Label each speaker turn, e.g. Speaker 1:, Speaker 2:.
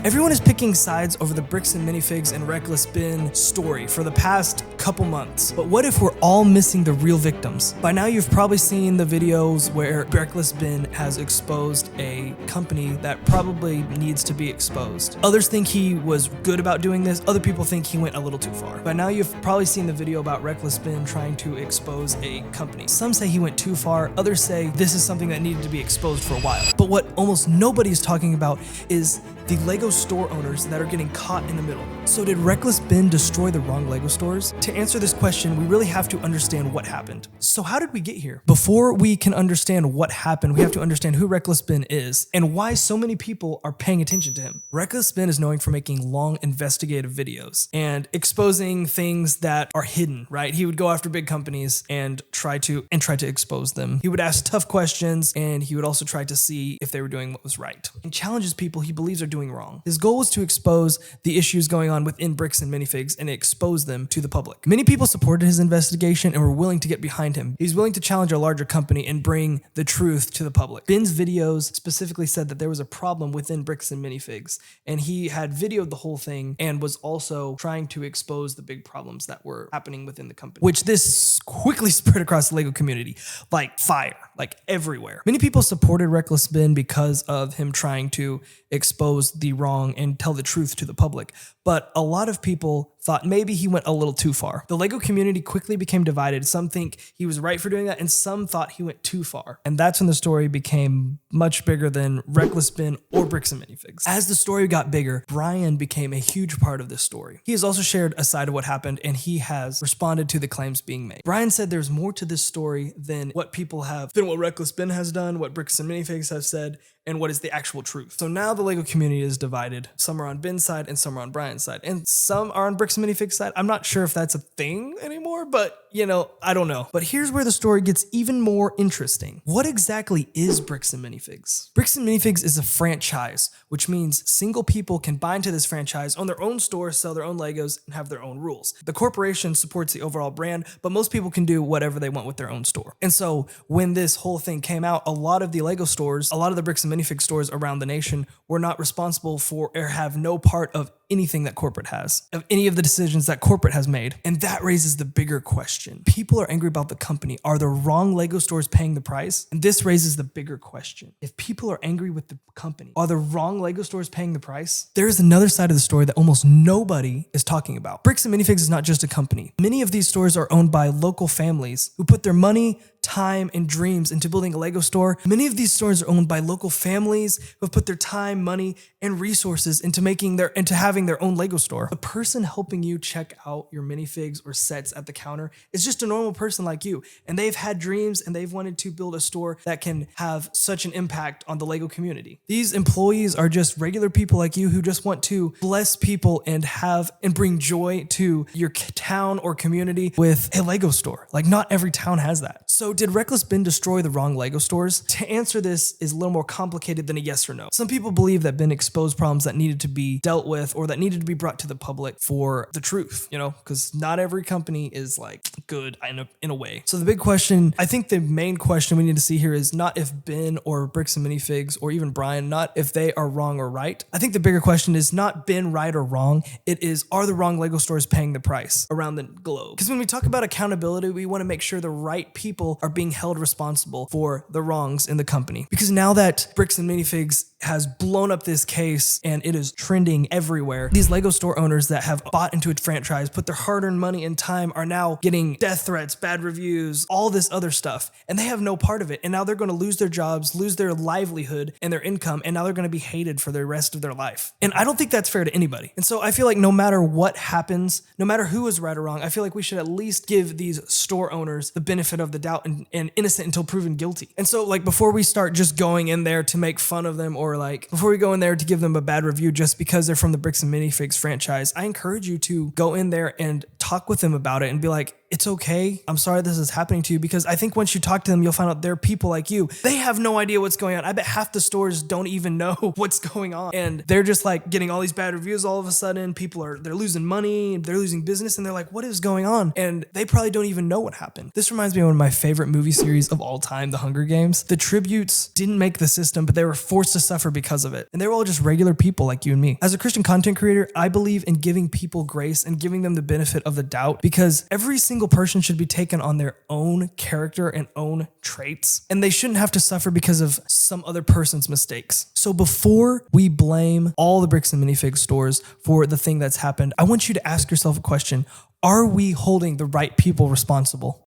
Speaker 1: Everyone is picking sides over the Bricks and Minifigs and Reckless Bin story for the past couple months. But what if we're all missing the real victims? By now you've probably seen the videos where Reckless Bin has exposed a company that probably needs to be exposed. Others think he was good about doing this. Other people think he went a little too far. By now you've probably seen the video about Reckless Bin trying to expose a company. Some say he went too far. Others say this is something that needed to be exposed for a while. But what almost nobody is talking about is the Lego store owners that are getting caught in the middle. So did Reckless Bin destroy the wrong Lego stores? To answer this question, we really have to understand what happened. So how did we get here? Before we can understand what happened, we have to understand who Reckless Bin is and why so many people are paying attention to him. Reckless Bin is known for making long investigative videos and exposing things that are hidden, right? He would go after big companies and try to expose them. He would ask tough questions, and he would also try to see if they were doing what was right and challenges people he believes are doing wrong. His goal was to expose the issues going on within Bricks and Minifigs and expose them to the public. Many people supported his investigation and were willing to get behind him. He's willing to challenge a larger company and bring the truth to the public. Bin's videos specifically said that there was a problem within Bricks and Minifigs, and he had videoed the whole thing and was also trying to expose the big problems that were happening within the company, which this quickly spread across the Lego community like fire, like everywhere. Many people supported Reckless Bin because of him trying to expose the wrong and tell the truth to the public. But a lot of people thought maybe he went a little too far. The Lego community quickly became divided. Some think he was right for doing that, and some thought he went too far. And that's when the story became much bigger than Reckless Bin or Bricks and Minifigs. As the story got bigger, Brian became a huge part of this story. He has also shared a side of what happened, and he has responded to the claims being made. Brian said there's more to this story than what Reckless Bin has done, what Bricks and Minifigs have said, and what is the actual truth. So now the Lego community is divided. Some are on Bin's side and some are on Brian's side, and some are on Bricks and Minifigs side. I'm not sure if that's a thing anymore, but I don't know. But here's where the story gets even more interesting. What exactly is Bricks and Minifigs? Bricks and Minifigs is a franchise, which means single people can buy into this franchise, own their own store, sell their own Legos, and have their own rules. The corporation supports the overall brand, but most people can do whatever they want with their own store. And so when this whole thing came out, a lot of the Lego stores, a lot of the Bricks and Minifig stores around the nation were not responsible for or have no part of anything that corporate has, of any of the decisions that corporate has made. And that raises the bigger question. People are angry about the company. Are the wrong Lego stores paying the price? And this raises the bigger question. If people are angry with the company, are the wrong Lego stores paying the price? There is another side of the story that almost nobody is talking about. Bricks and Minifigs is not just a company. Many of these stores are owned by local families who put their money, time, and dreams into building a Lego store. Many of these stores are owned by local families who have put their time, money, and resources into having their own Lego store. The person helping you check out your minifigs or sets at the counter is just a normal person like you, and they've had dreams and they've wanted to build a store that can have such an impact on the Lego community. These employees are just regular people like you who just want to bless people and bring joy to your town or community with a Lego store. Like, not every town has that. So did Reckless Bin destroy the wrong Lego stores? To answer this is a little more complicated than a yes or no. Some people believe that Bin exposed problems that needed to be dealt with or that needed to be brought to the public for the truth, because not every company is like good in a way. So the big question, I think the main question we need to see here is not if Bin or Bricks and Minifigs or even Brian, not if they are wrong or right. I think the bigger question is not Bin right or wrong. It is, are the wrong Lego stores paying the price around the globe? Because when we talk about accountability, we want to make sure the right people are being held responsible for the wrongs in the company. Because now that Bricks and Minifigs has blown up this case and it is trending everywhere, these Lego store owners that have bought into its franchise, put their hard-earned money and time, are now getting death threats, bad reviews, all this other stuff, and they have no part of it. And now they're going to lose their jobs, lose their livelihood and their income, and now they're going to be hated for the rest of their life. And I don't think that's fair to anybody. And so I feel like no matter what happens, no matter who is right or wrong, I feel like we should at least give these store owners the benefit of the doubt and innocent until proven guilty. And so, like, before we start just going in there to make fun of them, or like before we go in there to give them a bad review just because they're from the Bricks and Minifigs franchise, I encourage you to go in there and talk with them about it and be like, it's okay. I'm sorry this is happening to you, because I think once you talk to them, you'll find out they're people like you. They have no idea what's going on. I bet half the stores don't even know what's going on. And they're just like getting all these bad reviews all of a sudden. They're losing money, they're losing business, and they're like, what is going on? And they probably don't even know what happened. This reminds me of one of my favorite movie series of all time, The Hunger Games. The tributes didn't make the system, but they were forced to suffer because of it. And they were all just regular people like you and me. As a Christian content creator, I believe in giving people grace and giving them the benefit of the doubt, because every single person should be taken on their own character and own traits, and they shouldn't have to suffer because of some other person's mistakes. So before we blame all the Bricks and Minifig stores for the thing that's happened, I want you to ask yourself a question. Are we holding the right people responsible?